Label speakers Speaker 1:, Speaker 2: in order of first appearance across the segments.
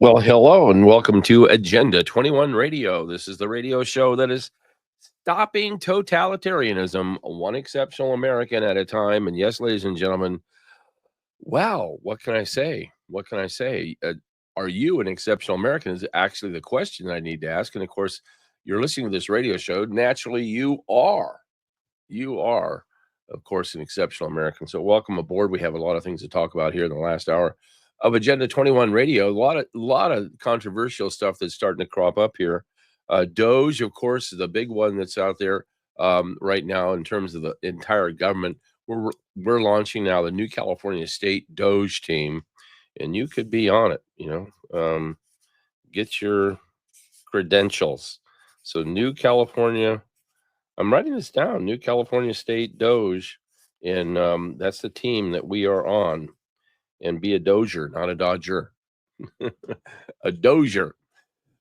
Speaker 1: Well, hello and welcome to Agenda 21 Radio. This is the radio show that is stopping totalitarianism, one exceptional American at a time. And yes, ladies and gentlemen, wow, what can I say? What can I say? Are you an exceptional American? Is actually the question I need to ask. And of course, you're listening to this radio show. Naturally, you are. You are, of course, an exceptional American. So welcome aboard. We have a lot of things to talk about here in the last hour of Agenda 21 Radio. A lot of controversial stuff that's starting to crop up here. Doge, of course, is the big one that's out there right now in terms of the entire government. We're launching now the new California State Doge team, and you could be on it. Get your credentials. So New California. I'm writing this down. New California State Doge, and that's the team that we are on. And be a doger, not a dodger. A doger.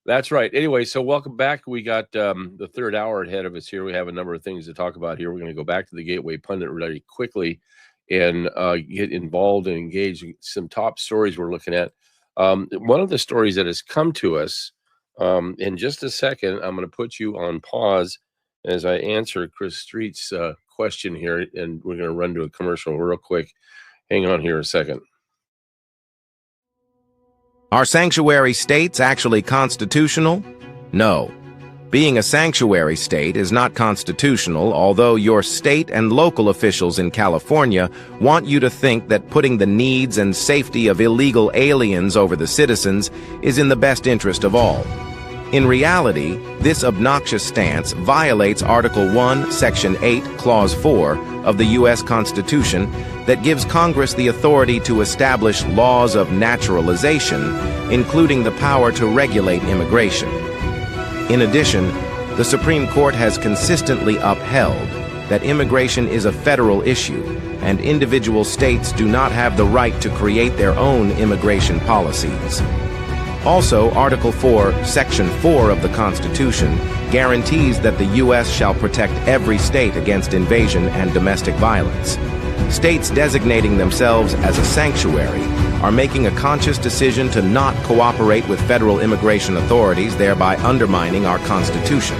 Speaker 1: That's right. Anyway, so welcome back. We got the third hour ahead of us here. We have a number of things to talk about here. We're going to go back to the Gateway Pundit really quickly and get involved and engage in some top stories we're looking at. One of the stories that has come to us, in just a second, I'm going to put you on pause as I answer Chris Street's question here, and we're going to run to a commercial real quick. Hang on here a second.
Speaker 2: Are sanctuary states actually constitutional? No. Being a sanctuary state is not constitutional, although your state and local officials in California want you to think that putting the needs and safety of illegal aliens over the citizens is in the best interest of all. In reality, this obnoxious stance violates Article 1, Section 8, Clause 4 of the U.S. Constitution that gives Congress the authority to establish laws of naturalization, including the power to regulate immigration. In addition, the Supreme Court has consistently upheld that immigration is a federal issue, and individual states do not have the right to create their own immigration policies. Also, Article 4, Section 4 of the Constitution guarantees that the U.S. shall protect every state against invasion and domestic violence. States designating themselves as a sanctuary are making a conscious decision to not cooperate with federal immigration authorities, thereby undermining our Constitution.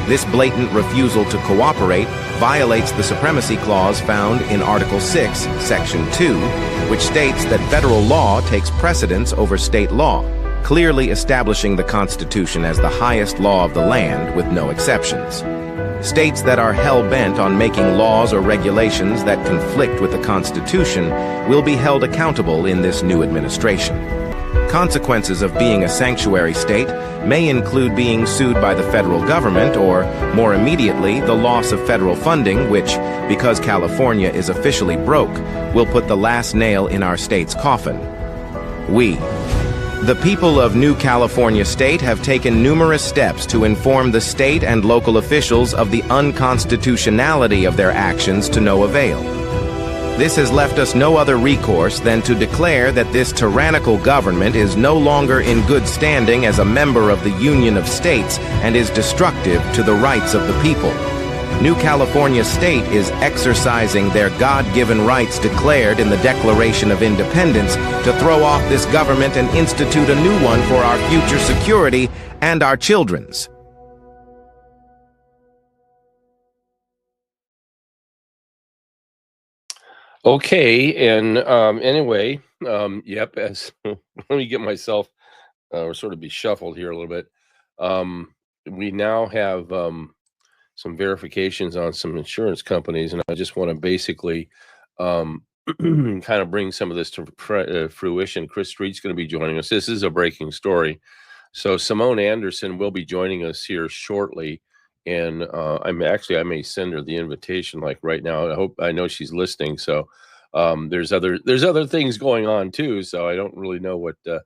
Speaker 2: This blatant refusal to cooperate violates the Supremacy Clause found in Article 6, Section 2, which states that federal law takes precedence over state law, clearly establishing the Constitution as the highest law of the land with no exceptions. States that are hell-bent on making laws or regulations that conflict with the Constitution will be held accountable in this new administration. Consequences of being a sanctuary state may include being sued by the federal government or, more immediately, the loss of federal funding, which, because California is officially broke, will put the last nail in our state's coffin. The people of New California State have taken numerous steps to inform the state and local officials of the unconstitutionality of their actions to no avail. This has left us no other recourse than to declare that this tyrannical government is no longer in good standing as a member of the Union of States and is destructive to the rights of the people. New California State is exercising their God-given rights declared in the Declaration of Independence to throw off this government and institute a new one for our future security and our children's.
Speaker 1: Okay, and anyway, yep, as let me get myself sort of be shuffled here a little bit. We now have some verifications on some insurance companies, and I just want to basically kind of bring some of this to fruition. Chris Street's going to be joining us. This is a breaking story. So Simone Anderson will be joining us here shortly, and I may send her the invitation like right now. I know she's listening. So there's other things going on too. So I don't really know what in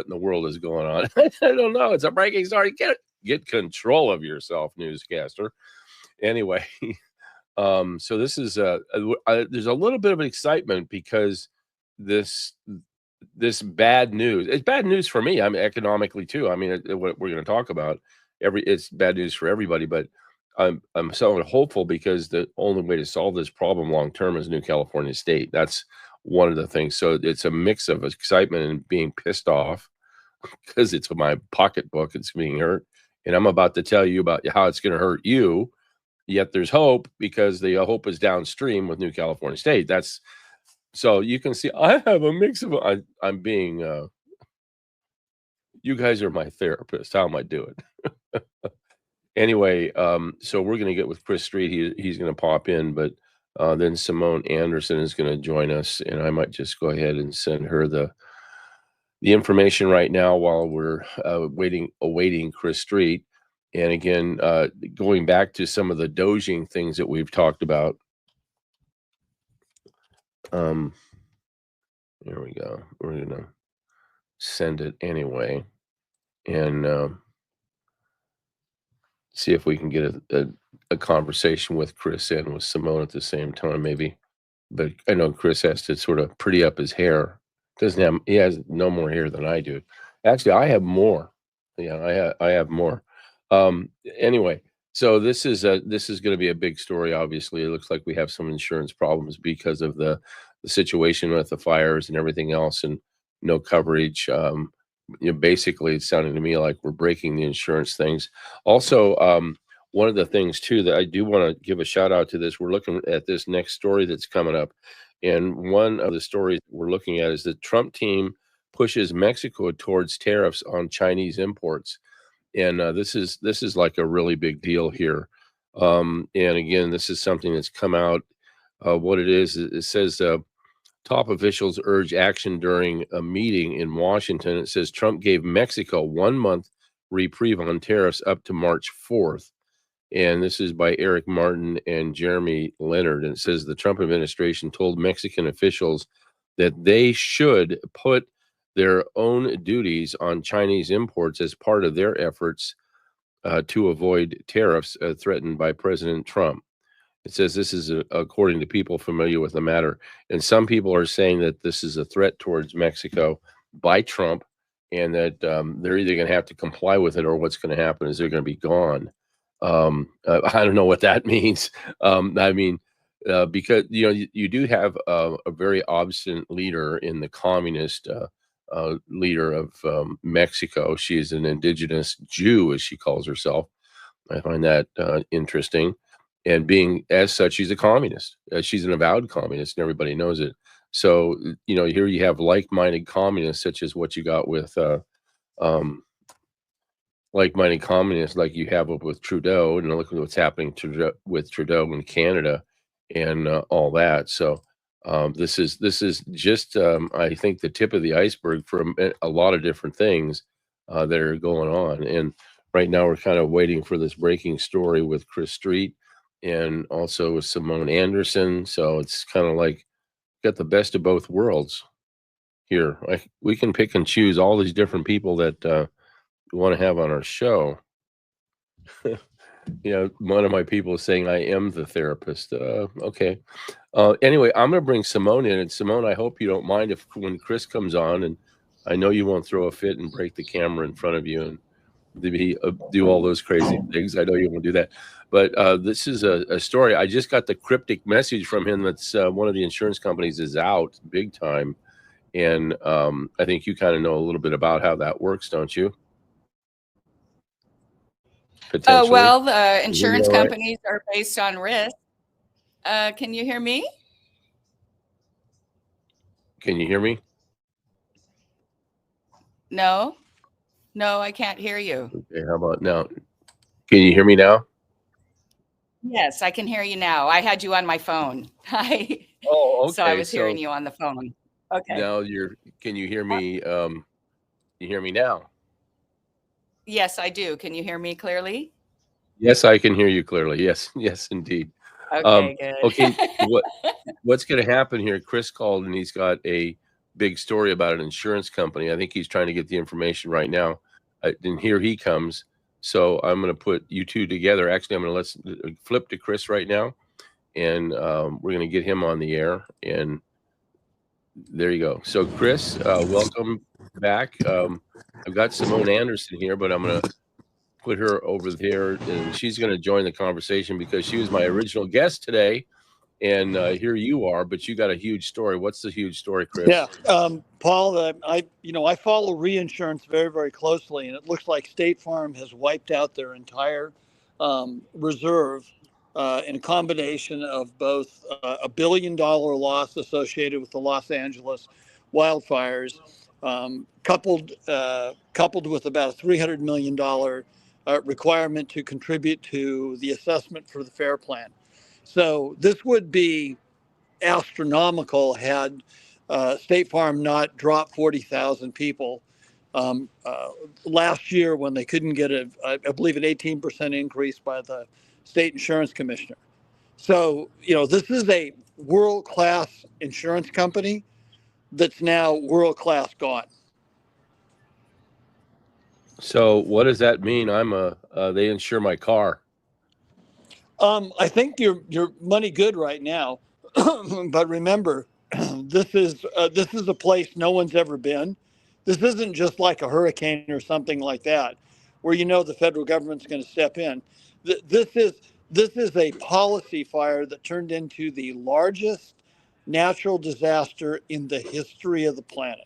Speaker 1: the world is going on. I don't know. It's a breaking story. Get control of yourself, newscaster. Anyway, so this is there's a little bit of excitement because this bad news. It's bad news for me. I mean, economically too. I mean, what we're going to talk about. It's bad news for everybody, but I'm so hopeful because the only way to solve this problem long term is New California State. That's one of the things. So it's a mix of excitement and being pissed off because it's my pocketbook. It's being hurt, and I'm about to tell you about how it's going to hurt you. Yet there's hope because the hope is downstream with New California State. That's so you can see I have a mix of I'm being you guys are my therapist. How am I doing? Anyway, so we're gonna get with Chris Street. He's gonna pop in, but then Simone Anderson is gonna join us, and I might just go ahead and send her the information right now while we're awaiting Chris Street. And again, going back to some of the doging things that we've talked about. There we go. We're gonna send it anyway, and see if we can get a conversation with Chris and with Simone at the same time, maybe. But I know Chris has to sort of pretty up his hair. He has no more hair than I do. Actually, I have more. Yeah, I have more. Anyway, so this is going to be a big story. Obviously, it looks like we have some insurance problems because of the situation with the fires and everything else, and no coverage. Basically, it's sounding to me like we're breaking the insurance things. Also, one of the things too that I do want to give a shout out to this, we're looking at this next story that's coming up, and one of the stories we're looking at is the Trump team pushes Mexico towards tariffs on Chinese imports, and this is like a really big deal here. And again, this is something that's come out. What it is, it says. Top officials urge action during a meeting in Washington. It says Trump gave Mexico 1 month reprieve on tariffs up to March 4th. And this is by Eric Martin and Jeremy Leonard. And it says the Trump administration told Mexican officials that they should put their own duties on Chinese imports as part of their efforts to avoid tariffs threatened by President Trump. It says this is according to people familiar with the matter. And some people are saying that this is a threat towards Mexico by Trump, and that they're either going to have to comply with it, or what's going to happen is they're going to be gone. I don't know what that means. I mean, because you do have a very obstinate leader in the communist leader of Mexico. She is an indigenous Jew, as she calls herself. I find that interesting. And being as such, she's a communist. She's an avowed communist, and everybody knows it. So, here you have like-minded communists, such as what you got with like-minded communists, like you have with Trudeau, and look at what's happening with Trudeau in Canada, and all that. So, this is just, I think, the tip of the iceberg for a lot of different things that are going on. And right now, we're kind of waiting for this breaking story with Chris Street, and also with Simone Anderson. So it's kind of like got the best of both worlds here. We can pick and choose all these different people that we want to have on our show. One of my people is saying I am the therapist. Okay. Anyway, I'm going to bring Simone in. And Simone, I hope you don't mind if when Chris comes on, and I know you won't throw a fit and break the camera in front of you and do all those crazy things. I know you won't do that. But this is a story. I just got the cryptic message from him that's one of the insurance companies is out big time. And I think you kind of know a little bit about how that works, don't you? Potentially.
Speaker 3: Well, the insurance companies are based on risk. Can you hear me?
Speaker 1: Can you hear me?
Speaker 3: No, I can't hear you.
Speaker 1: Okay, how about now? Can you hear me now?
Speaker 3: Yes, I can hear you now. I had you on my phone. Hi.
Speaker 1: Oh, okay.
Speaker 3: So I was hearing you on the phone. Okay.
Speaker 1: Now can you hear me? You hear me now?
Speaker 3: Yes, I do. Can you hear me clearly?
Speaker 1: Yes, I can hear you clearly. Yes, indeed.
Speaker 3: Okay, good.
Speaker 1: Okay, what's going to happen here? Chris called and he's got a big story about an insurance company. I think he's trying to get the information right now. And here he comes. So I'm going to put you two together. Actually, I'm going to let's flip to Chris right now, and we're going to get him on the air. And there you go. So Chris, welcome back. I've got Simone Anderson here, but I'm going to put her over there, and she's going to join the conversation because she was my original guest today. and here you are, but you got a huge story. What's the huge story, Chris?
Speaker 4: Yeah, Paul, I follow reinsurance very, very closely, and it looks like State Farm has wiped out their entire reserve in a combination of both a $1 billion loss associated with the Los Angeles wildfires, coupled with about a $300 million requirement to contribute to the assessment for the FAIR plan. So this would be astronomical had State Farm not dropped 40,000 people last year when they couldn't get I believe, an 18% increase by the state insurance commissioner. So, this is a world-class insurance company that's now world-class gone.
Speaker 1: So what does that mean? They insure my car.
Speaker 4: I think you're money good right now, but remember, this is a place no one's ever been. This isn't just like a hurricane or something like that, where the federal government's going to step in. This is a policy fire that turned into the largest natural disaster in the history of the planet.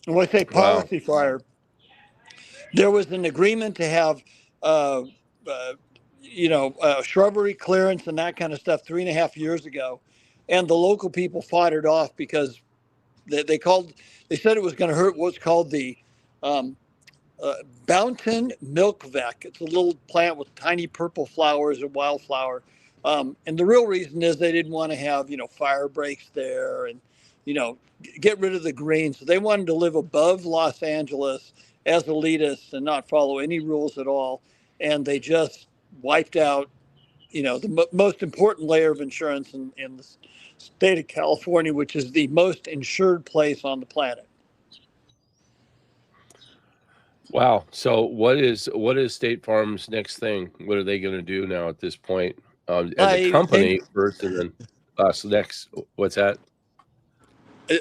Speaker 4: And when I say policy fire, there was an agreement to have shrubbery clearance and that kind of stuff 3.5 years ago, and the local people fought it off because they said it was going to hurt what's called the Bounton milkveck. It's a little plant with tiny purple flowers, a wildflower, and the real reason is they didn't want to have fire breaks there and get rid of the green. So they wanted to live above Los Angeles as elitists and not follow any rules at all, and they just wiped out, the most important layer of insurance in the state of California, which is the most insured place on the planet.
Speaker 1: Wow. So what is State Farm's next thing? What are they going to do now at this point? As a company first, and then us next. What's that?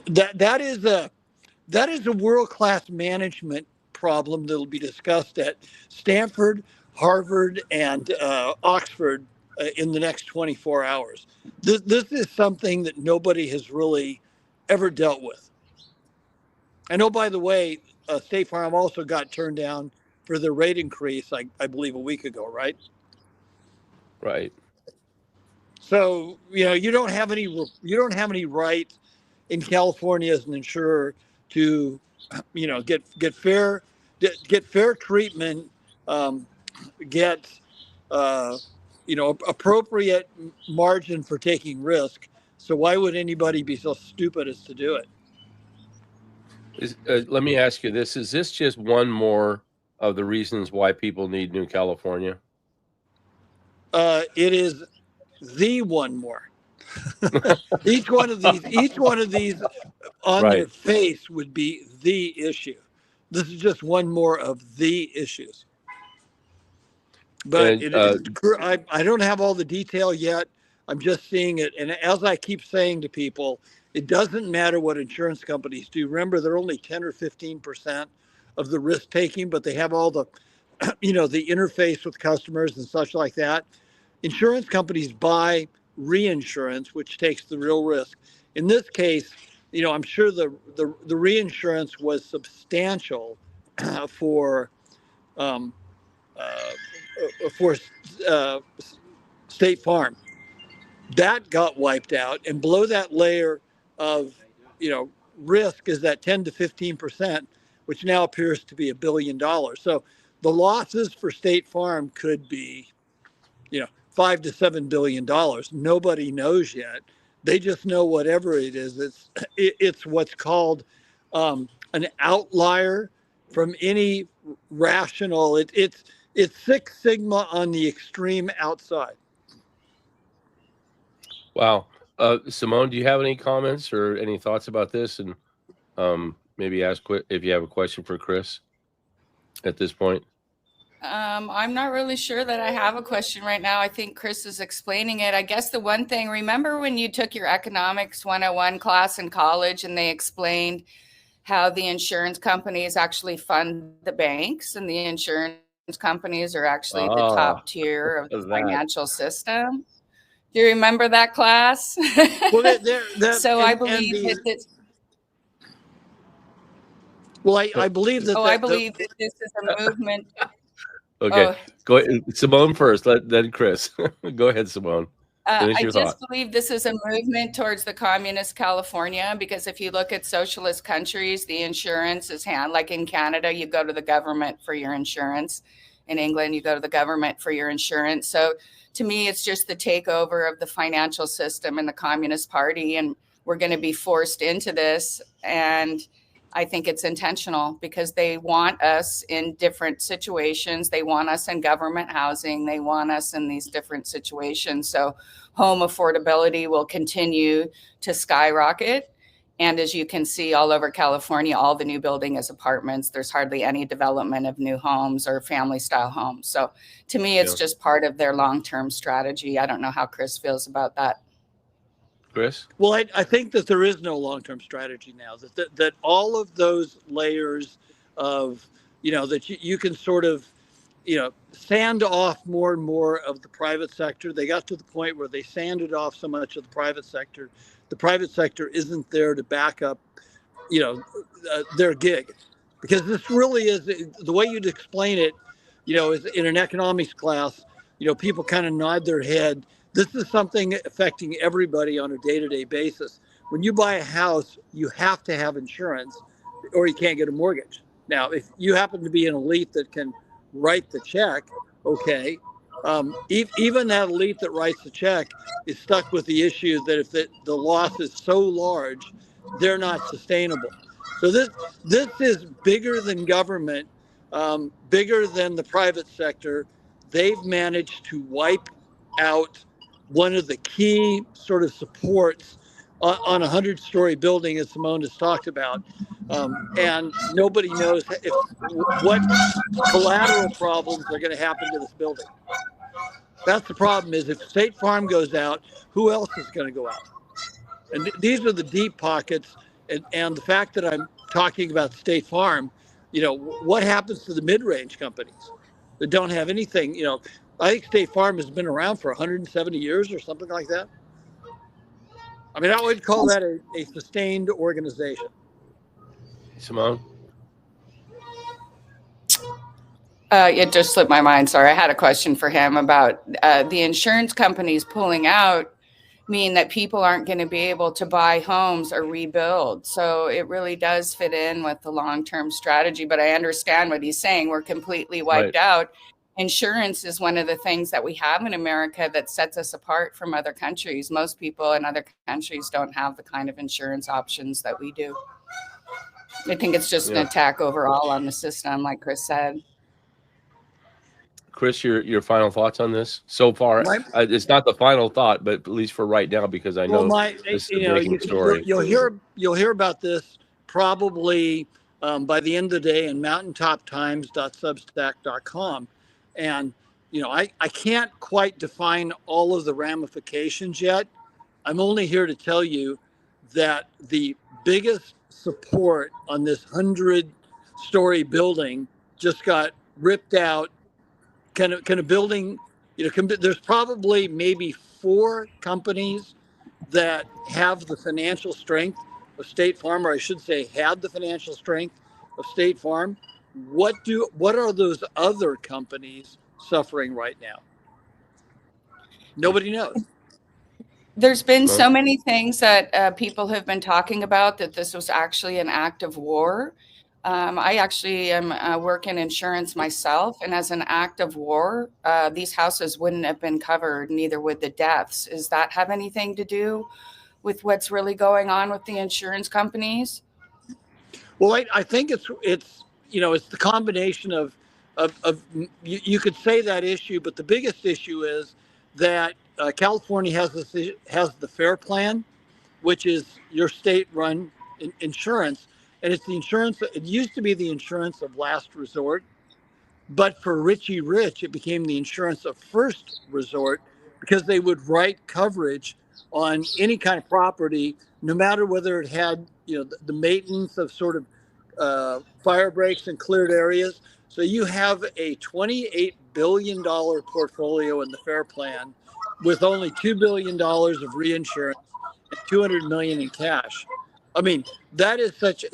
Speaker 4: That is a world-class management problem that will be discussed at Stanford, Harvard, and Oxford in the next 24 hours. This is something that nobody has really ever dealt with. I know, by the way, State Farm also got turned down for their rate increase, I believe, a week ago, right?
Speaker 1: Right.
Speaker 4: So you don't have any right in California as an insurer to get fair treatment, get appropriate margin for taking risk. So why would anybody be so stupid as to do it?
Speaker 1: Let me ask you this: is this just one more of the reasons why people need New California?
Speaker 4: It is the one more. each one of these on
Speaker 1: Right.
Speaker 4: their face would be the issue. This is just one more of the issues. But I don't have all the detail yet. I'm just seeing it. And as I keep saying to people, it doesn't matter what insurance companies do. Remember, they're only 10 or 15% of the risk taking, but they have all the, the interface with customers and such like that. Insurance companies buy reinsurance, which takes the real risk. In this case, I'm sure the reinsurance was substantial for State Farm. That got wiped out, and below that layer of risk is that 10 to 15%, which now appears to be $1 billion. So the losses for State Farm could be $5 to $7 billion. Nobody knows yet. They just know whatever it is, it's what's called an outlier from any rational. It's Six Sigma on the extreme outside.
Speaker 1: Wow. Simone, do you have any comments or any thoughts about this? And maybe ask if you have a question for Chris at this point.
Speaker 3: I'm not really sure that I have a question right now. I think Chris is explaining it. I guess the one thing, remember when you took your economics 101 class in college and they explained how the insurance companies actually fund the banks, and the insurance companies are actually the top tier of the financial system? Do you remember that class?
Speaker 4: Well,
Speaker 3: So I believe that this.
Speaker 4: Well, I believe that.
Speaker 3: I believe that this is a movement.
Speaker 1: Okay, go ahead. Simone first, then Chris. Go ahead, Simone. Finish
Speaker 3: I
Speaker 1: your
Speaker 3: just
Speaker 1: thought.
Speaker 3: believe this is a movement towards the communist California, because if you look at socialist countries, the insurance is like in Canada, you go to the government for your insurance. In England, you go to the government for your insurance. So to me, it's just the takeover of the financial system and the Communist Party, and we're going to be forced into this. And I think it's intentional because they want us in different situations. They want us in government housing. They want us in these different situations. So home affordability will continue to skyrocket. And as you can see all over California, all the new building is apartments. There's hardly any development of new homes or family style homes. So to me, it's just part of their long-term strategy. I don't know how Chris feels about that.
Speaker 1: Chris?
Speaker 4: Well, I think that there is no long-term strategy now, that all of those layers of, that you can sort of, sand off more and more of the private sector. They got to the point where they sanded off so much of the private sector. The private sector isn't there to back up, their gig. Because this really is, the way you'd explain it, is in an economics class, people kind of nod their head. This is something affecting everybody on a day-to-day basis. When you buy a house, you have to have insurance or you can't get a mortgage. Now, if you happen to be an elite that can write the check, okay. Even that elite that writes the check is stuck with the issue that if the loss is so large, they're not sustainable. So this is bigger than government, bigger than the private sector. They've managed to wipe out one of the key sort of supports on a 100-story building, as Simone has talked about. And nobody knows what collateral problems are going to happen to this building. That's the problem, is if State Farm goes out, who else is going to go out? And these are the deep pockets. And the fact that I'm talking about State Farm, what happens to the mid-range companies that don't have anything? I think State Farm has been around for 170 years or something like that. I mean, I would call that a sustained organization.
Speaker 1: Simone?
Speaker 3: It just slipped my mind. Sorry, I had a question for him about the insurance companies pulling out mean that people aren't going to be able to buy homes or rebuild. So it really does fit in with the long-term strategy. But I understand what he's saying. We're completely wiped out. Insurance is one of the things that we have in America that sets us apart from other countries. Most people in other countries don't have the kind of insurance options that we do. I think it's just an attack overall on the system, like Chris said.
Speaker 1: Chris, your final thoughts on this so far? It's not the final thought, but at least for right now, because I know this is a breaking story.
Speaker 4: You'll hear about this probably by the end of the day in mountaintoptimes.substack.com. And, I can't quite define all of the ramifications yet. I'm only here to tell you that the biggest support on this 100-story building just got ripped out. Can a building, there's probably maybe 4 companies that have the financial strength of State Farm, or I should say had the financial strength of State Farm. What are those other companies suffering right now? Nobody knows.
Speaker 3: There's been so many things that people have been talking about that this was actually an act of war. I actually am work in insurance myself, and as an act of war, these houses wouldn't have been covered, neither would the deaths. Does that have anything to do with what's really going on with the insurance companies?
Speaker 4: Well, I think it's the combination of you could say that issue, but the biggest issue is that California has the FAIR plan, which is your state-run insurance. And it's the insurance, it used to be the insurance of last resort, but for Richie Rich, it became the insurance of first resort, because they would write coverage on any kind of property, no matter whether it had, the maintenance of sort of fire breaks and cleared areas. So you have a $28 billion portfolio in the FAIR plan with only $2 billion of reinsurance and 200 million in cash. I mean, that is such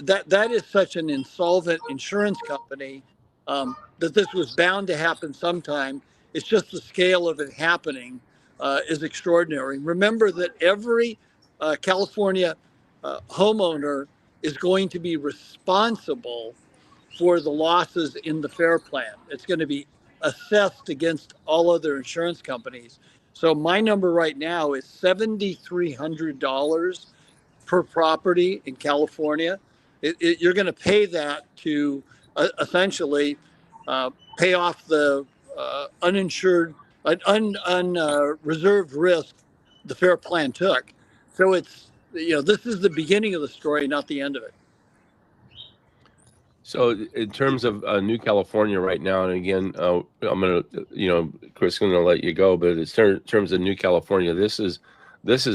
Speaker 4: an insolvent insurance company that this was bound to happen sometime. It's just the scale of it happening is extraordinary. Remember that every California homeowner is going to be responsible for the losses in the FAIR plan. It's going to be assessed against all other insurance companies. So my number right now is $7,300 per property in California. You're going to pay that to essentially pay off the uninsured, unreserved risk the FAIR plan took. So it's, this is the beginning of the story, not the end of it.
Speaker 1: So in terms of New California right now, and again, I'm going to, Chris, I'm going to let you go, but in terms of New California, this is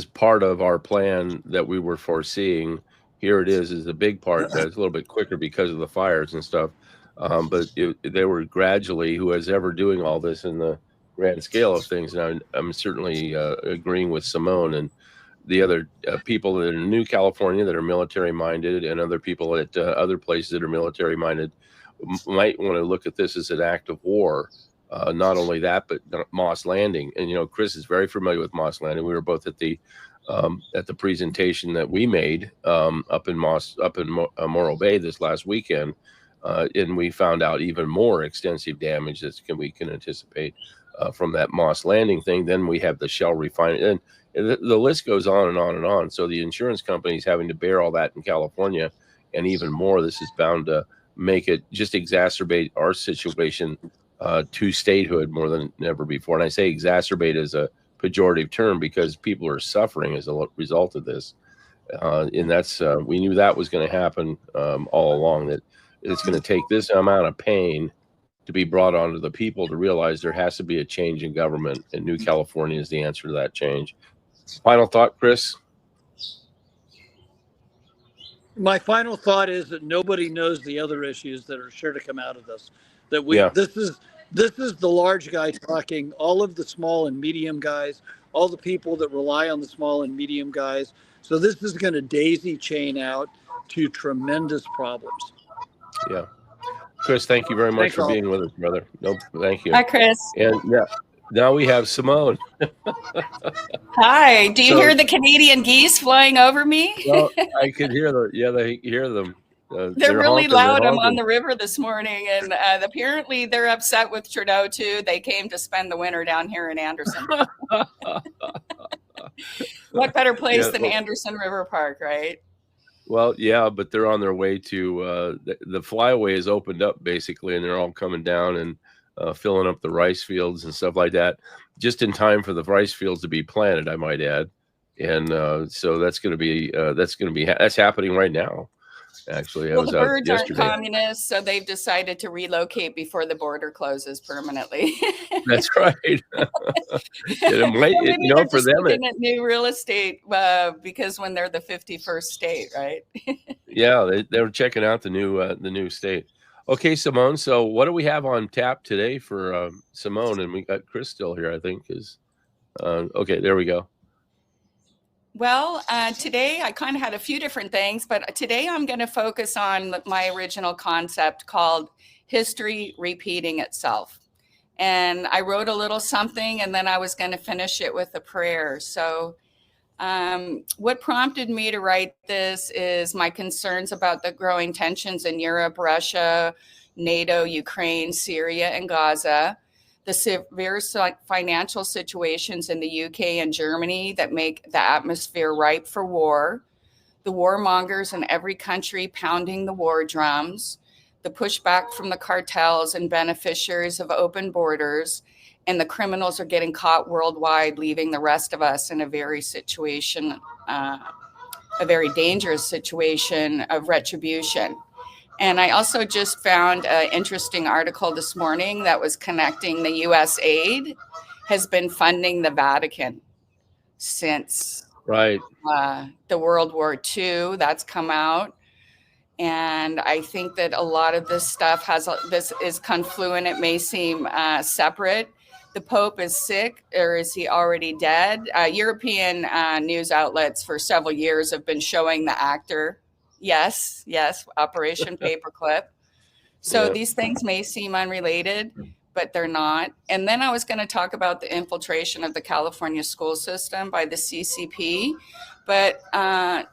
Speaker 1: part of our plan that we were foreseeing. Here it is a big part that's a little bit quicker because of the fires and stuff. But they were gradually, who is ever doing all this in the grand scale of things. And I'm certainly agreeing with Simone and the other people that are in New California that are military minded, and other people at other places that are military minded might want to look at this as an act of war. Not only that, but Moss Landing. And Chris is very familiar with Moss Landing. We were both at the presentation that we made up in Morro Bay this last weekend, and we found out even more extensive damage that we can anticipate from that Moss Landing thing. Then we have the Shell refinery, and the list goes on and on and on. So the insurance companies having to bear all that in California, and even more. This is bound to make it just exacerbate our situation to statehood more than ever before. And I say exacerbate as a pejorative term because people are suffering as a result of this. And that's we knew that was going to happen all along, that it's going to take this amount of pain to be brought onto the people to realize there has to be a change in government, and New California is the answer to that change. Final thought, Chris?
Speaker 4: My final thought is that nobody knows the other issues that are sure to come out of this. That this is the large guy talking, all of the small and medium guys, all the people that rely on the small and medium guys. So this is going to daisy chain out to tremendous problems.
Speaker 1: Yeah. Chris, thank you very much for being with us, brother. Nope, thank you.
Speaker 3: Hi, Chris.
Speaker 1: And now we have Simone.
Speaker 3: Hi. Do you hear the Canadian geese flying over me?
Speaker 1: Well, I could hear them. Yeah, they hear them.
Speaker 3: They're really loud. I'm on the river this morning, and apparently they're upset with Trudeau too. They came to spend the winter down here in Anderson. What better place than Anderson River Park, right?
Speaker 1: Well, yeah, but they're on their way to the flyaway is opened up basically, and they're all coming down and filling up the rice fields and stuff like that, just in time for the rice fields to be planted, I might add. And so that's happening right now. Actually,
Speaker 3: well, the birds aren't communists, so they've decided to relocate before the border closes permanently.
Speaker 1: That's right. It might, for them,
Speaker 3: looking at new real estate because when they're the 51st state, right?
Speaker 1: Yeah, they were checking out the new state. Okay, Simone. So what do we have on tap today for Simone? And we got Chris still here, I think. Okay, there we go.
Speaker 3: Well, today I kind of had a few different things, but today I'm going to focus on my original concept called history repeating itself. And I wrote a little something, and then I was going to finish it with a prayer. So what prompted me to write this is my concerns about the growing tensions in Europe, Russia, NATO, Ukraine, Syria, and Gaza, the severe financial situations in the UK and Germany that make the atmosphere ripe for war, the warmongers in every country pounding the war drums, the pushback from the cartels and beneficiaries of open borders, and the criminals are getting caught worldwide, leaving the rest of us in a very dangerous situation of retribution. And I also just found an interesting article this morning that was connecting the U.S. aid has been funding the Vatican since the World War II. That's come out. And I think that a lot of this stuff this is confluent. It may seem separate, the Pope is sick, or is he already dead? European news outlets for several years have been showing the actor. Yes, yes, Operation Paperclip. So
Speaker 1: Yeah.
Speaker 3: these things may seem unrelated, but they're not. And then I was going to talk about the infiltration of the California school system by the CCP. But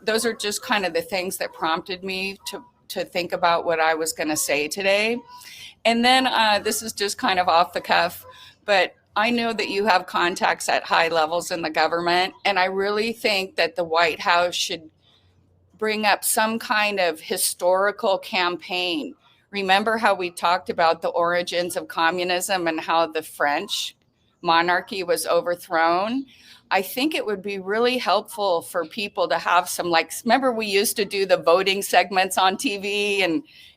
Speaker 3: those are just kind of the things that prompted me to think about what I was going to say today. And then this is just kind of off the cuff, but I know that you have contacts at high levels in the government. And I really think that the White House should bring up some kind of historical campaign. Remember how we talked about the origins of communism and how the French monarchy was overthrown? I think it would be really helpful for people to have some, like, remember we used to do the voting segments on TV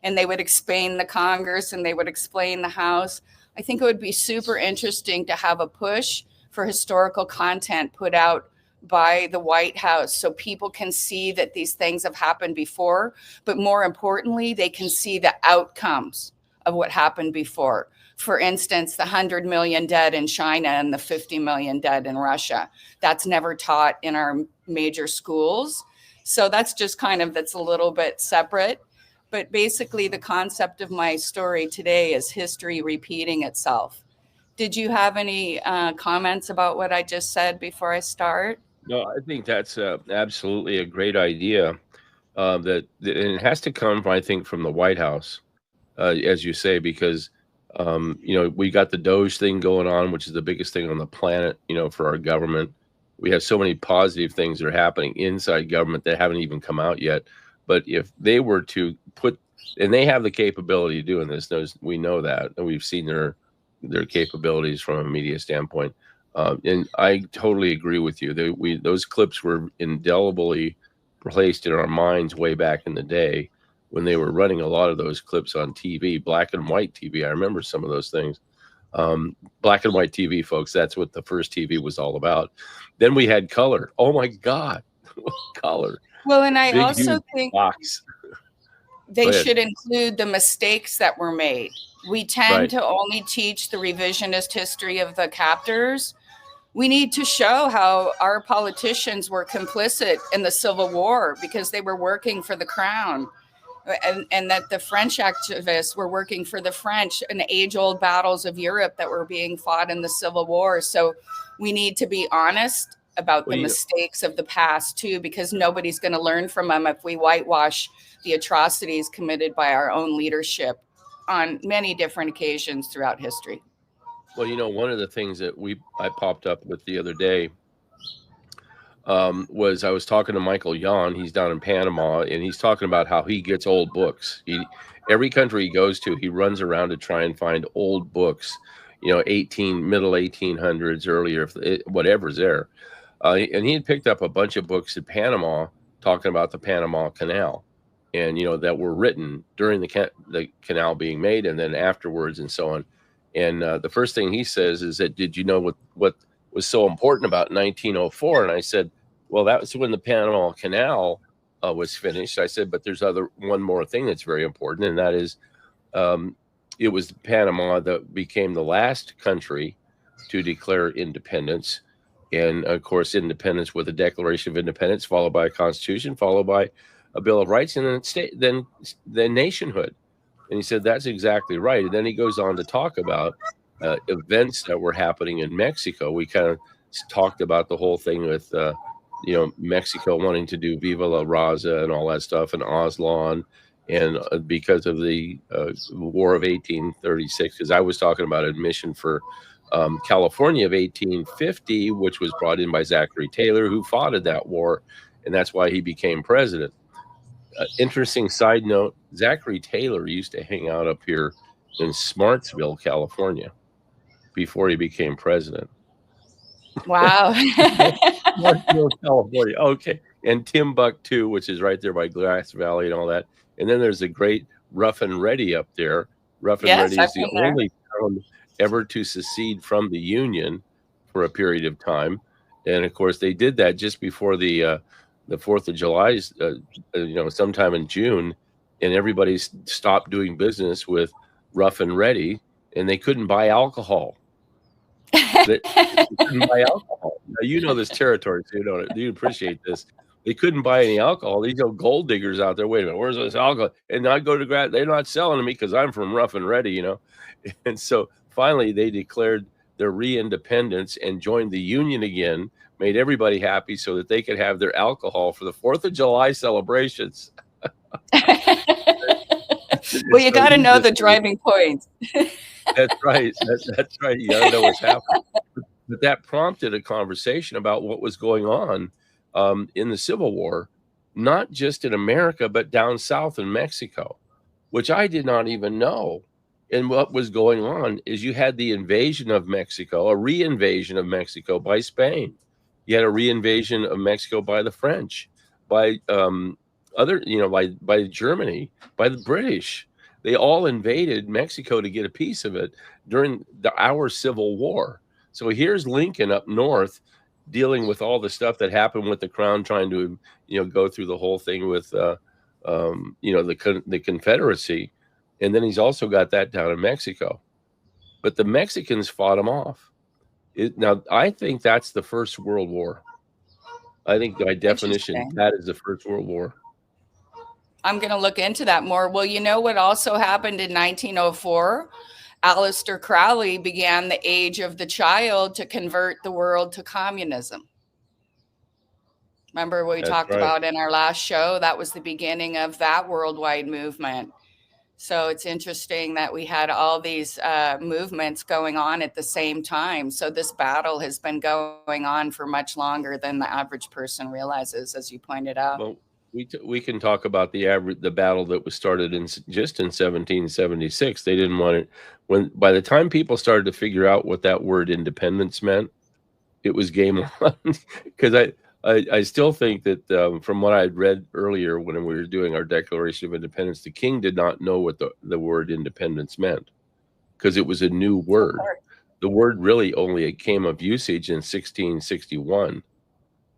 Speaker 3: and they would explain the Congress and they would explain the House. I think it would be super interesting to have a push for historical content put out by the White House so people can see that these things have happened before, but more importantly, they can see the outcomes of what happened before. For instance, the 100 million dead in China and the 50 million dead in Russia. That's never taught in our major schools. So that's just that's a little bit separate. But basically, the concept of my story today is history repeating itself. Did you have any comments about what I just said before I start?
Speaker 1: No, I think that's absolutely a great idea. And it has to come, I think, from the White House, as you say, because we got the Doge thing going on, which is the biggest thing on the planet, for our government. We have so many positive things that are happening inside government that haven't even come out yet. But if they were to and they have the capability of doing this, we know that, and we've seen their capabilities from a media standpoint. And I totally agree with you. Those clips were indelibly placed in our minds way back in the day when they were running a lot of those clips on TV, black and white TV. I remember some of those things. Black and white TV, folks, that's what the first TV was all about. Then we had color. Oh my God, color.
Speaker 3: Well, and I
Speaker 1: Big,
Speaker 3: also
Speaker 1: huge
Speaker 3: think
Speaker 1: box.
Speaker 3: they should include the mistakes that were made. We tend to only teach the revisionist history of the captors. We need to show how our politicians were complicit in the Civil War because they were working for the crown, and that the French activists were working for the French in the age-old battles of Europe that were being fought in the Civil War. So we need to be honest about the mistakes of the past too, because nobody's going to learn from them if we whitewash the atrocities committed by our own leadership on many different occasions throughout history.
Speaker 1: Well, one of the things that I popped up with the other day was I was talking to Michael Yon. He's down in Panama, and he's talking about how he gets old books. Every country he goes to, he runs around to try and find old books, middle 1800s, earlier, whatever's there. And he had picked up a bunch of books in Panama talking about the Panama Canal, and that were written during the canal being made, and then afterwards, and so on. And the first thing he says is that, did you know what was so important about 1904? And I said, well, that was when the Panama Canal was finished. I said, but there's one more thing that's very important, and that is it was Panama that became the last country to declare independence. And, of course, independence with a Declaration of Independence, followed by a Constitution, followed by a Bill of Rights, and then nationhood. And he said, that's exactly right. And then he goes on to talk about events that were happening in Mexico. We kind of talked about the whole thing with, Mexico wanting to do Viva la Raza and all that stuff, and Aslan, and because of the War of 1836, because I was talking about admission for California of 1850, which was brought in by Zachary Taylor, who fought in that war, and that's why he became president. Interesting side note, Zachary Taylor used to hang out up here in Smartsville, California, before he became president.
Speaker 3: Wow.
Speaker 1: Smartsville, California. Okay. And Timbuktu, which is right there by Grass Valley and all that. And then there's a great Rough and Ready up there. Rough and Ready is the only town ever to secede from the Union for a period of time. And, of course, they did that just before the 4th of July, sometime in June, and everybody stopped doing business with Rough and Ready, and they couldn't buy alcohol. That they couldn't buy alcohol. Now, you know this territory, so you appreciate this. They couldn't buy any alcohol. These old gold diggers out there, "Wait a minute, where's this alcohol?" And I go to grab, they're not selling to me because I'm from Rough and Ready, And so finally they declared their re-independence and joined the Union again, made everybody happy so that they could have their alcohol for the 4th of July celebrations.
Speaker 3: Well, you
Speaker 1: So
Speaker 3: got to
Speaker 1: he
Speaker 3: know
Speaker 1: just
Speaker 3: the driving points.
Speaker 1: That's right. That's right. You gotta know what's happening. But that prompted a conversation about what was going on in the Civil War, not just in America, but down south in Mexico, which I did not even know. And what was going on is you had the invasion of Mexico, a re-invasion of Mexico by Spain. You had a re-invasion of Mexico by the French, by by Germany, by the British. They all invaded Mexico to get a piece of it during our Civil War. So here's Lincoln up north dealing with all the stuff that happened with the crown, trying to go through the whole thing with the Confederacy, and then he's also got that down in Mexico. But the Mexicans fought him off. Now I think that's the First World War. I think by definition that is the First World War.
Speaker 3: I'm going to look into that more. Well, you know what also happened in 1904? Aleister Crowley began the age of the child to convert the world to communism. Remember what we talked about in our last show? That was the beginning of that worldwide movement. So it's interesting that we had all these movements going on at the same time. So this battle has been going on for much longer than the average person realizes, as you pointed out.
Speaker 1: Well, we can talk about the battle that was started just in 1776. They didn't want it by the time people started to figure out what that word independence meant, it was game on. Because I still think that from what I'd read earlier when we were doing our Declaration of Independence, the king did not know what the word independence meant because it was a new word. The word really only came of usage in 1661.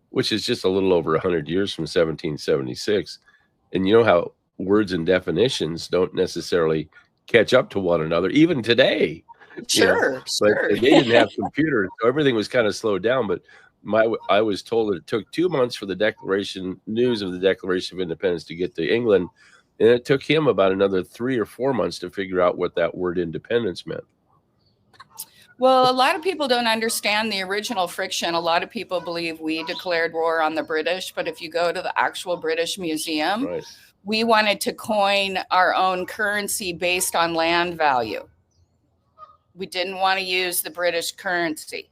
Speaker 1: Which is just a little over 100 years from 1776. And you know how words and definitions don't necessarily catch up to one another, even today.
Speaker 3: Sure.
Speaker 1: But they didn't have computers, so everything was kind of slowed down. But I was told that it took 2 months for the news of the Declaration of Independence to get to England. And it took him about another 3 or 4 months to figure out what that word independence meant.
Speaker 3: Well, a lot of people don't understand the original friction. A lot of people believe we declared war on the British, but if you go to the actual British Museum, we wanted to coin our own currency based on land value. We didn't want to use the British currency.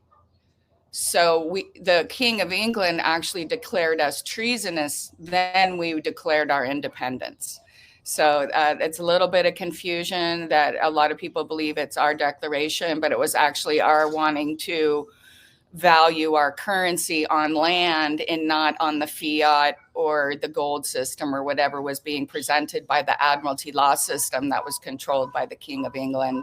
Speaker 3: So the King of England actually declared us treasonous. Then we declared our independence. So it's a little bit of confusion that a lot of people believe it's our declaration, but it was actually our wanting to value our currency on land and not on the fiat or the gold system or whatever was being presented by the Admiralty law system that was controlled by the King of England.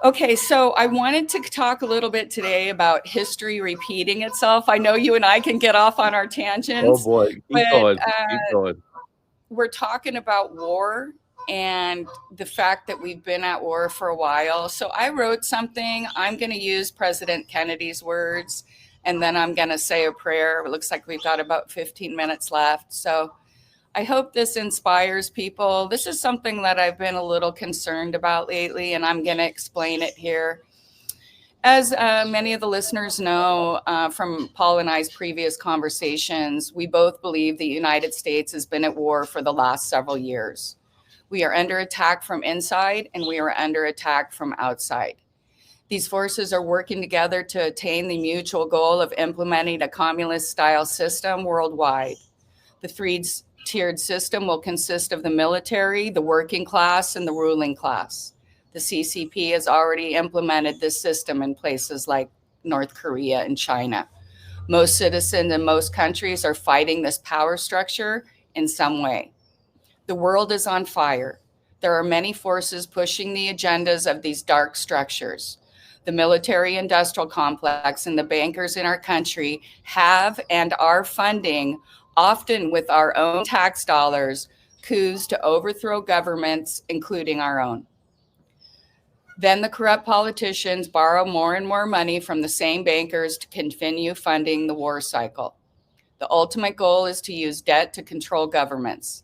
Speaker 3: Okay, so I wanted to talk a little bit today about history repeating itself. I know you and I can get off on our tangents.
Speaker 1: Oh boy, keep going.
Speaker 3: We're talking about war and the fact that we've been at war for a while. So I wrote something. I'm going to use President Kennedy's words, and then I'm going to say a prayer. It looks like we've got about 15 minutes left. So I hope this inspires people. This is something that I've been a little concerned about lately, and I'm going to explain it here. As many of the listeners know from Paul and I's previous conversations, we both believe the United States has been at war for the last several years. We are under attack from inside and we are under attack from outside. These forces are working together to attain the mutual goal of implementing a communist-style system worldwide. The three-tiered system will consist of the military, the working class, and the ruling class. The CCP has already implemented this system in places like North Korea and China. Most citizens in most countries are fighting this power structure in some way. The world is on fire. There are many forces pushing the agendas of these dark structures. The military-industrial complex and the bankers in our country have and are funding, often with our own tax dollars, coups to overthrow governments, including our own. Then the corrupt politicians borrow more and more money from the same bankers to continue funding the war cycle. The ultimate goal is to use debt to control governments.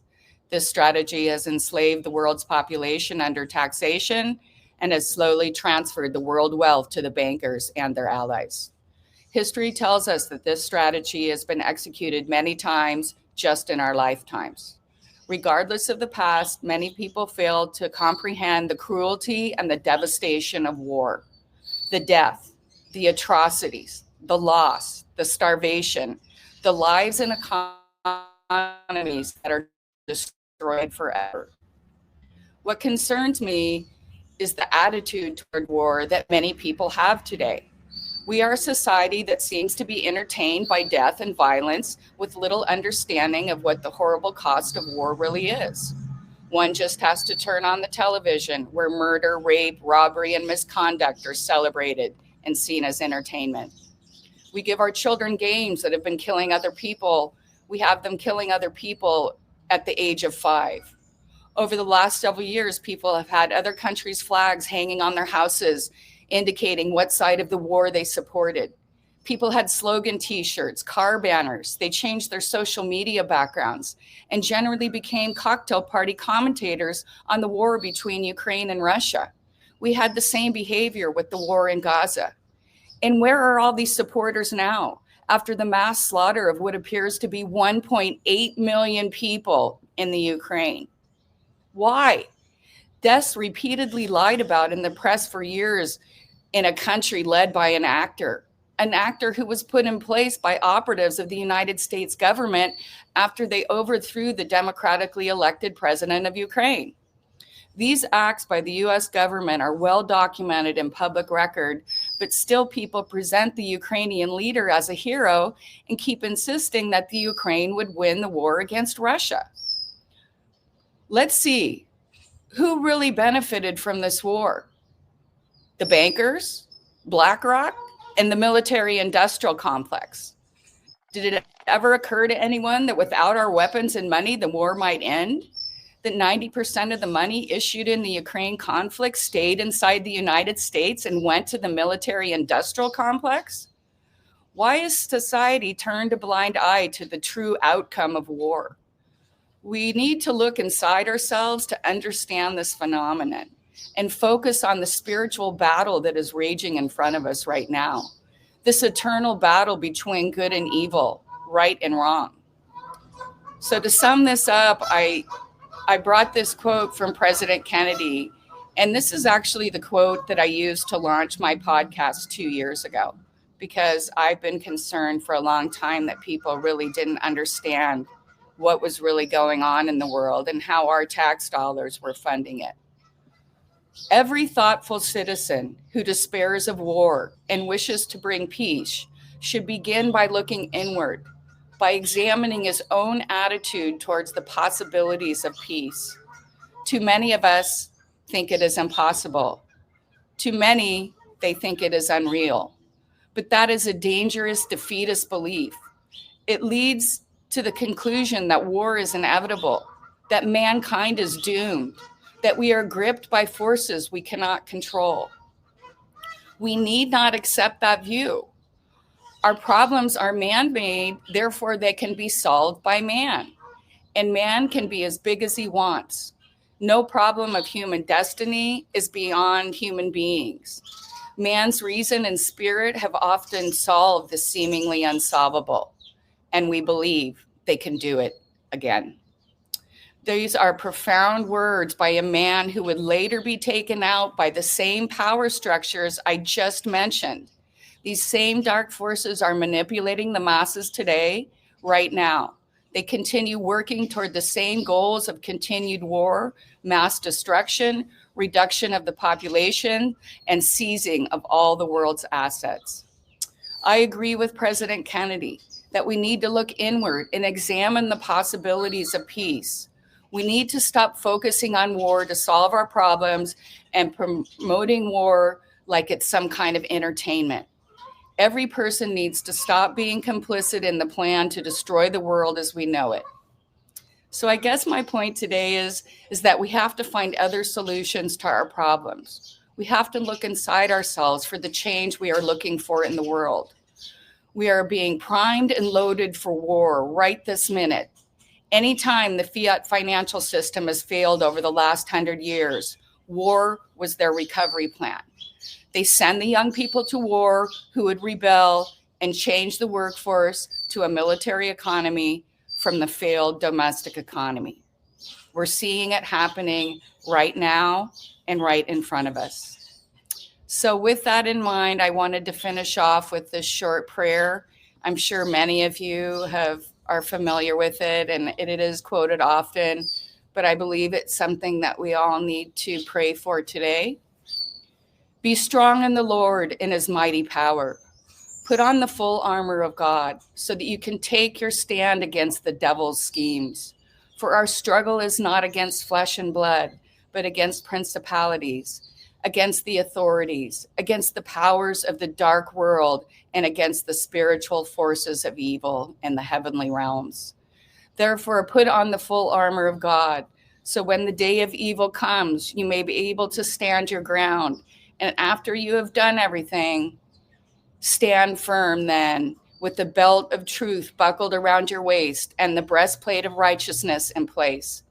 Speaker 3: This strategy has enslaved the world's population under taxation and has slowly transferred the world wealth to the bankers and their allies. History tells us that this strategy has been executed many times just in our lifetimes. Regardless of the past, many people fail to comprehend the cruelty and the devastation of war, the death, the atrocities, the loss, the starvation, the lives and economies that are destroyed forever. What concerns me is the attitude toward war that many people have today. We are a society that seems to be entertained by death and violence with little understanding of what the horrible cost of war really is. One just has to turn on the television where murder, rape, robbery, and misconduct are celebrated and seen as entertainment. We give our children games that have been killing other people. We have them killing other people at the age of 5. Over the last several years, people have had other countries' flags hanging on their houses, indicating what side of the war they supported. People had slogan t-shirts, car banners. They changed their social media backgrounds and generally became cocktail party commentators on the war between Ukraine and Russia. We had the same behavior with the war in Gaza. And where are all these supporters now after the mass slaughter of what appears to be 1.8 million people in the Ukraine? Why? Deaths repeatedly lied about in the press for years in a country led by an actor who was put in place by operatives of the United States government after they overthrew the democratically elected president of Ukraine. These acts by the US government are well documented in public record, but still people present the Ukrainian leader as a hero and keep insisting that the Ukraine would win the war against Russia. Let's see, who really benefited from this war? The bankers, BlackRock, and the military-industrial complex. Did it ever occur to anyone that without our weapons and money, the war might end? That 90% of the money issued in the Ukraine conflict stayed inside the United States and went to the military-industrial complex? Why has society turned a blind eye to the true outcome of war? We need to look inside ourselves to understand this phenomenon and focus on the spiritual battle that is raging in front of us right now. This eternal battle between good and evil, right and wrong. So to sum this up, I brought this quote from President Kennedy, and this is actually the quote that I used to launch my podcast 2 years ago, because I've been concerned for a long time that people really didn't understand what was really going on in the world and how our tax dollars were funding it. Every thoughtful citizen who despairs of war and wishes to bring peace should begin by looking inward, by examining his own attitude towards the possibilities of peace. Too many of us think it is impossible. Too many, they think it is unreal. But that is a dangerous defeatist belief. It leads to the conclusion that war is inevitable, that mankind is doomed, that we are gripped by forces we cannot control. We need not accept that view. Our problems are man-made, therefore they can be solved by man. And man can be as big as he wants. No problem of human destiny is beyond human beings. Man's reason and spirit have often solved the seemingly unsolvable, and we believe they can do it again. These are profound words by a man who would later be taken out by the same power structures I just mentioned. These same dark forces are manipulating the masses today, right now. They continue working toward the same goals of continued war, mass destruction, reduction of the population, and seizing of all the world's assets. I agree with President Kennedy that we need to look inward and examine the possibilities of peace. We need to stop focusing on war to solve our problems and promoting war like it's some kind of entertainment. Every person needs to stop being complicit in the plan to destroy the world as we know it. So I guess my point today is that we have to find other solutions to our problems. We have to look inside ourselves for the change we are looking for in the world. We are being primed and loaded for war right this minute. Anytime the fiat financial system has failed over the last 100 years, war was their recovery plan. They send the young people to war who would rebel and change the workforce to a military economy from the failed domestic economy. We're seeing it happening right now and right in front of us. So with that in mind, I wanted to finish off with this short prayer. I'm sure many of you are familiar with it, and it is quoted often, but I believe it's something that we all need to pray for today. Be strong in the Lord in his mighty power. Put on the full armor of God so that you can take your stand against the devil's schemes. For our struggle is not against flesh and blood, but against principalities, against the authorities, against the powers of the dark world, and against the spiritual forces of evil in the heavenly realms. Therefore, put on the full armor of God, so when the day of evil comes, you may be able to stand your ground. And after you have done everything, stand firm then, with the belt of truth buckled around your waist and the breastplate of righteousness in place,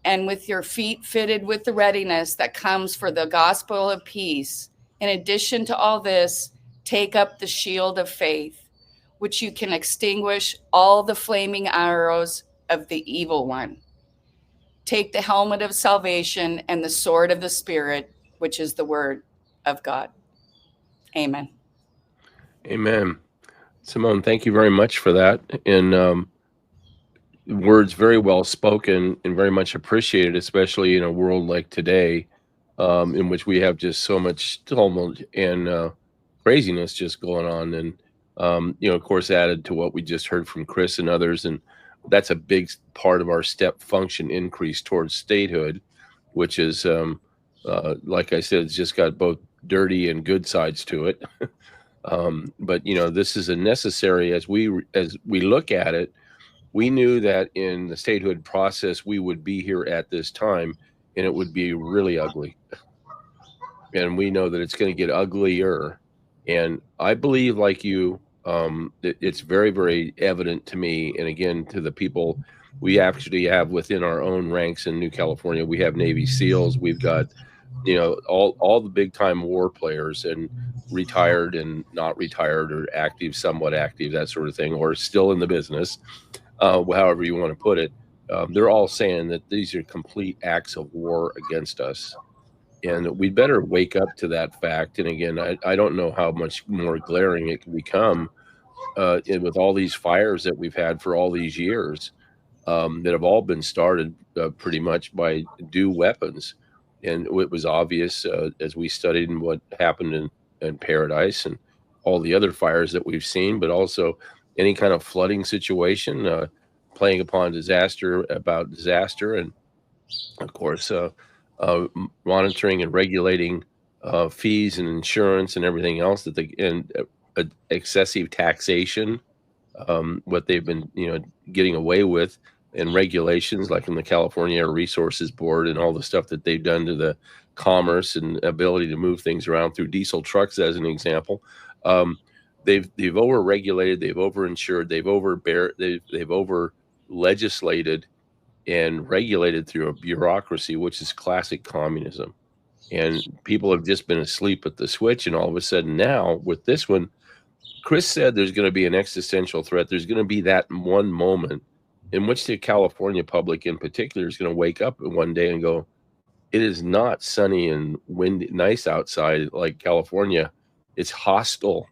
Speaker 3: and with your feet fitted with the readiness that comes for the gospel of peace. In addition to all this, take up the shield of faith, which you can extinguish all the flaming arrows of the evil one. Take the helmet of salvation and the sword of the Spirit, which is the word of God. Amen.
Speaker 1: Amen. Simone, thank you very much for that. And words very well spoken and very much appreciated, especially in a world like today, in which we have just so much tumult and craziness just going on. And, of course, added to what we just heard from Chris and others. And that's a big part of our step function increase towards statehood, which is, like I said, it's just got both dirty and good sides to it. But this is a necessary, as we look at it. We knew that in the statehood process we would be here at this time, and it would be really ugly, and we know that it's going to get uglier. And I believe, like you, it's very, very evident to me, and again to the people we actually have within our own ranks in New California. We have Navy SEALs, we've got all the big time war players, and retired and not retired, or active, somewhat active, that sort of thing, or still in the business, however you want to put it. They're all saying that these are complete acts of war against us, and we'd better wake up to that fact. And again, I don't know how much more glaring it can become with all these fires that we've had for all these years, that have all been started pretty much by due weapons. And it was obvious as we studied what happened in Paradise and all the other fires that we've seen, but also any kind of flooding situation, playing upon disaster, and of course monitoring and regulating fees and insurance and everything else and excessive taxation, what they've been getting away with, and regulations like in the California Air Resources Board and all the stuff that they've done to the commerce and ability to move things around through diesel trucks, as an example. They've over-regulated, they've over-insured, they've over-legislated and regulated through a bureaucracy, which is classic communism. And people have just been asleep at the switch, and all of a sudden now, with this one, Chris said there's going to be an existential threat. There's going to be that one moment in which the California public in particular is going to wake up one day and go, it is not sunny and windy, nice outside like California. It's hostile,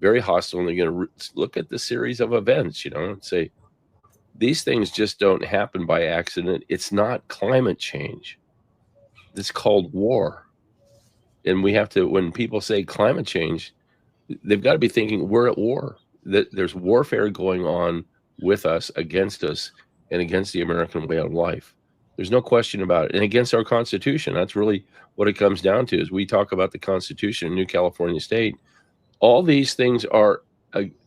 Speaker 1: very hostile. And they're going to look at the series of events, and say, these things just don't happen by accident. It's not climate change. It's called war. And we have to, when people say climate change, they've got to be thinking we're at war, that there's warfare going on with us, against us, and against the American way of life. There's no question about it. And against our Constitution. That's really what it comes down to. As we talk about the Constitution in New California State, all these things are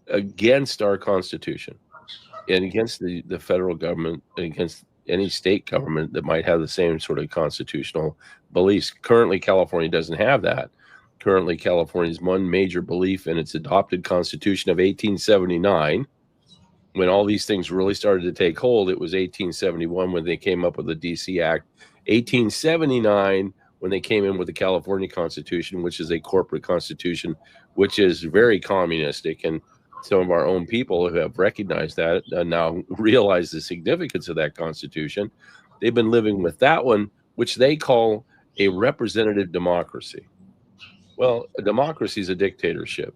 Speaker 1: against our Constitution and against the federal government, and against any state government that might have the same sort of constitutional beliefs. Currently, California doesn't have that. Currently, California's one major belief in its adopted Constitution of 1879. When all these things really started to take hold, it was 1871 when they came up with the DC Act, 1879 when they came in with the California Constitution, which is a corporate constitution, which is very communistic. And some of our own people who have recognized that now realize the significance of that Constitution. They've been living with that one, which they call a representative democracy. Well, a democracy is a dictatorship.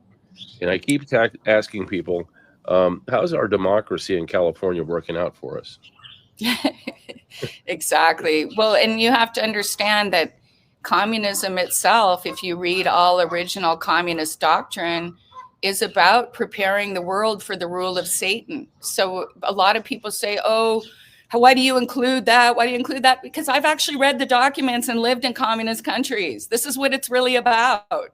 Speaker 1: And I keep asking people, how's our democracy in California working out for us?
Speaker 3: Exactly. Well, and you have to understand that communism itself, if you read all original communist doctrine, is about preparing the world for the rule of Satan. So a lot of people say, oh, why do you include that? Why do you include that? Because I've actually read the documents and lived in communist countries. This is what it's really about.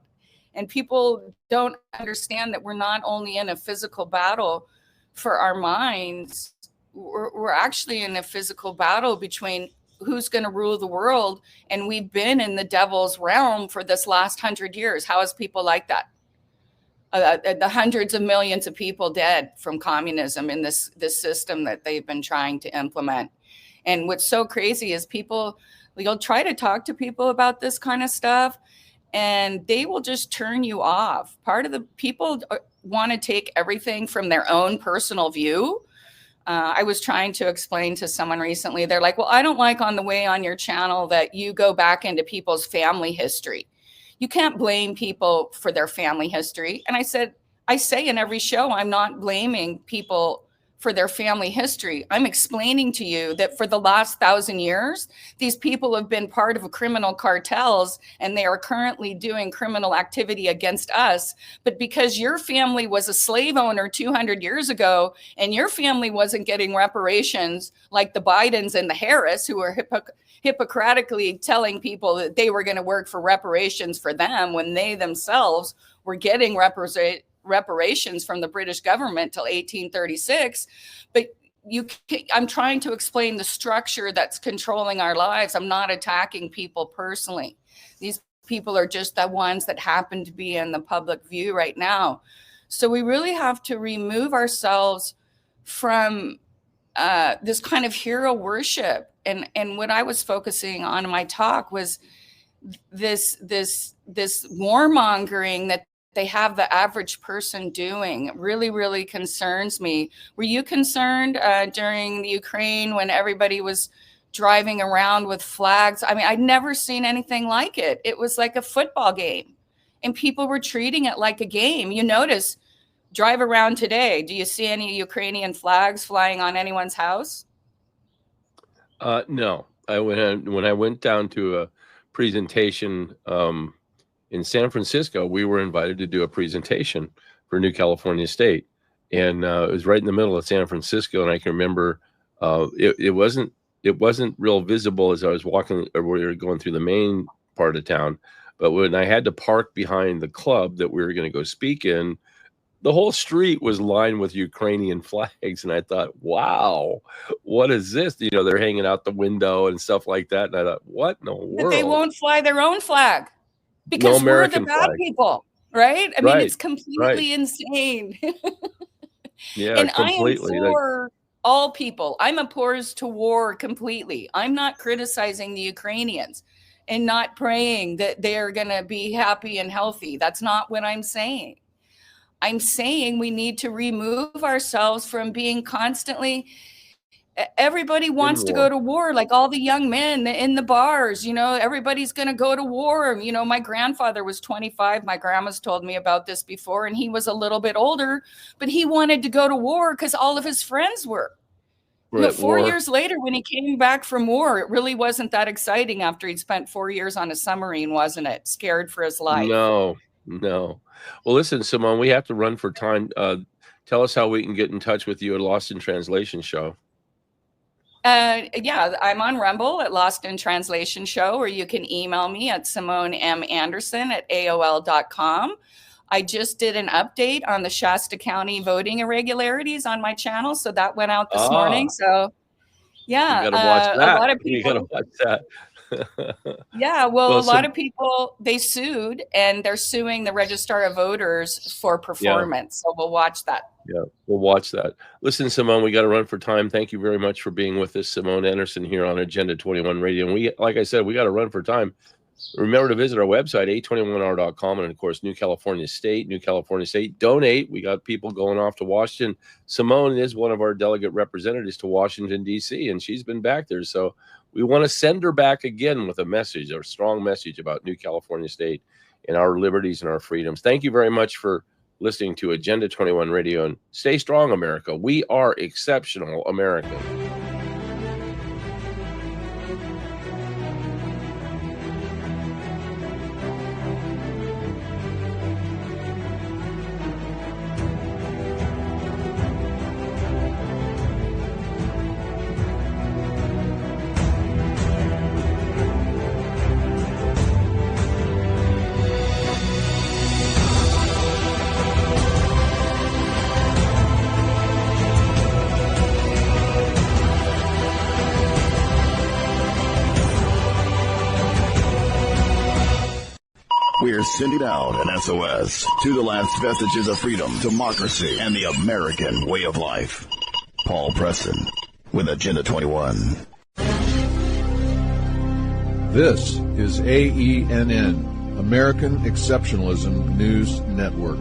Speaker 3: And people don't understand that we're not only in a physical battle for our minds, we're actually in a physical battle between who's going to rule the world. And we've been in the devil's realm for this last 100 years. How is people like that? The hundreds of millions of people dead from communism in this system that they've been trying to implement. And what's so crazy is you'll try to talk to people about this kind of stuff and they will just turn you off. Part of the people want to take everything from their own personal view. I was trying to explain to someone recently, they're like, well, I don't like on the way on your channel that you go back into people's family history. You can't blame people for their family history. And I said, I say in every show, I'm not blaming people for their family history. I'm explaining to you that for the last 1,000 years, these people have been part of criminal cartels and they are currently doing criminal activity against us. But because your family was a slave owner 200 years ago and your family wasn't getting reparations like the Bidens and the Harris, who are hypocritically telling people that they were going to work for reparations for them when they themselves were getting reparations from the British government till 1836. But I'm trying to explain the structure that's controlling our lives. I'm not attacking people personally. These people are just the ones that happen to be in the public view right now. So we really have to remove ourselves from this kind of hero worship. And what I was focusing on in my talk was this warmongering that they have the average person doing. It really, really concerns me. Were you concerned during the Ukraine when everybody was driving around with flags? I mean, I'd never seen anything like it. It was like a football game and people were treating it like a game. You notice, drive around today. Do you see any Ukrainian flags flying on anyone's house?
Speaker 1: No. When I went down to a presentation in San Francisco, we were invited to do a presentation for New California State. And it was right in the middle of San Francisco. And I can remember it wasn't real visible as I was walking, or we were going through the main part of town. But when I had to park behind the club that we were going to go speak in, the whole street was lined with Ukrainian flags. And I thought, wow, what is this? You know, they're hanging out the window and stuff like that. And I thought, what in the world?
Speaker 3: But they won't fly their own flag because we're the bad people, right? I mean, it's completely insane.
Speaker 1: Yeah,
Speaker 3: and
Speaker 1: completely.
Speaker 3: I am for all people. I'm opposed to war completely. I'm not criticizing the Ukrainians and not praying that they're going to be happy and healthy. That's not what I'm saying. I'm saying we need to remove ourselves from being constantly, everybody wants to go to war, like all the young men in the bars, you know, everybody's going to go to war. You know, my grandfather was 25. My grandma's told me about this before, and he was a little bit older, but he wanted to go to war because all of his friends were. You know, 4 years later, when he came back from war, it really wasn't that exciting after he'd spent 4 years on a submarine, wasn't it? Scared for his life.
Speaker 1: No. Well, listen, Simone, we have to run for time. Tell us how we can get in touch with you at Lost in Translation Show.
Speaker 3: Yeah, I'm on Rumble at Lost in Translation Show, or you can email me at simonemanerson@aol.com. I just did an update on the Shasta County voting irregularities on my channel, so that went out this morning. So Yeah,
Speaker 1: You got to watch
Speaker 3: a
Speaker 1: that.
Speaker 3: lot of
Speaker 1: You got to
Speaker 3: people.
Speaker 1: watch that.
Speaker 3: Yeah, well,
Speaker 1: Well,
Speaker 3: a lot of people, they sued, and they're suing the Registrar of Voters for
Speaker 1: yeah.
Speaker 3: performance. So we'll watch that.
Speaker 1: Yeah, we'll watch that. Listen, Simone, we got to run for time. Thank you very much for being with us, Simone Anderson, here on Agenda 21 Radio. And we, like I said, we got to run for time. Remember to visit our website, a21r.com, and of course, New California State. Donate. We got people going off to Washington. Simone is one of our delegate representatives to Washington, D.C., and she's been back there. So we want to send her back again with a message, a strong message about New California State and our liberties and our freedoms. Thank you very much for listening to Agenda 21 Radio, and stay strong, America. We are exceptional America.
Speaker 5: We're sending out an SOS to the last vestiges of freedom, democracy, and the American way of life. Paul Preston with Agenda 21.
Speaker 6: This is AENN, American Exceptionalism News Network.